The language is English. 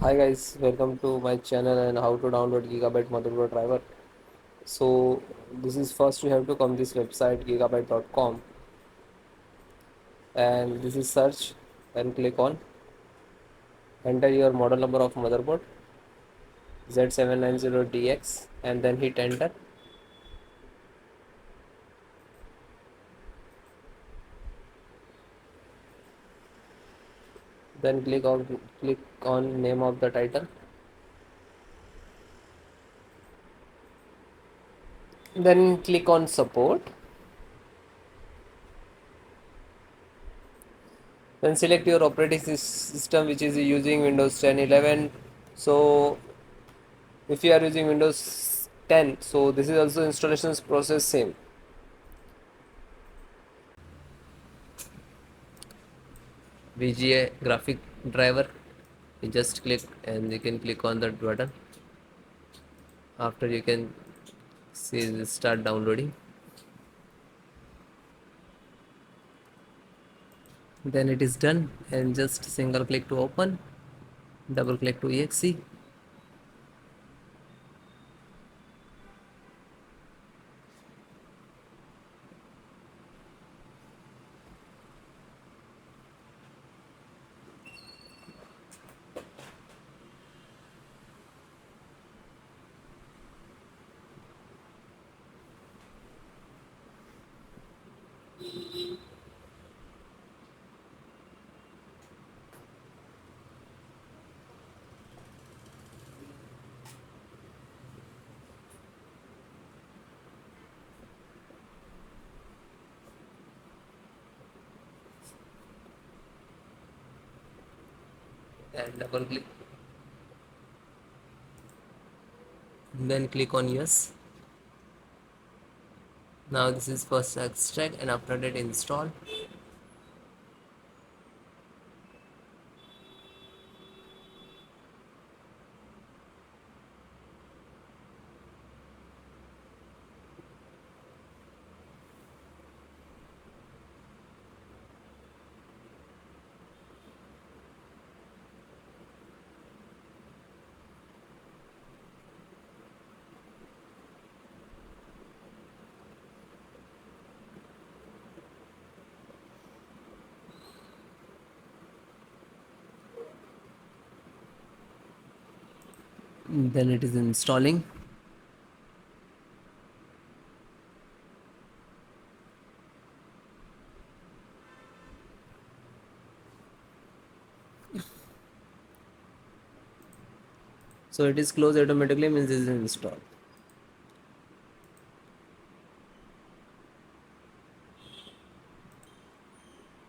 Hi guys, welcome to my channel and how to download Gigabyte motherboard driver. So this is first you have to come this website gigabyte.com and this is search and click on enter your model number of motherboard Z790DX and then hit enter. Then click on name of the title. Then click on support. Then select your operating system which is using Windows 10 11. So if you are using Windows 10, so this is also installations process same. VGA graphic driver, you just click and you can click on that button. After you can see this start downloading, then it is done and just single click to open, double click to exe. And double click, then click on yes. Now this is first extract and after that install. Then it is installing. So it is closed automatically, means it is installed.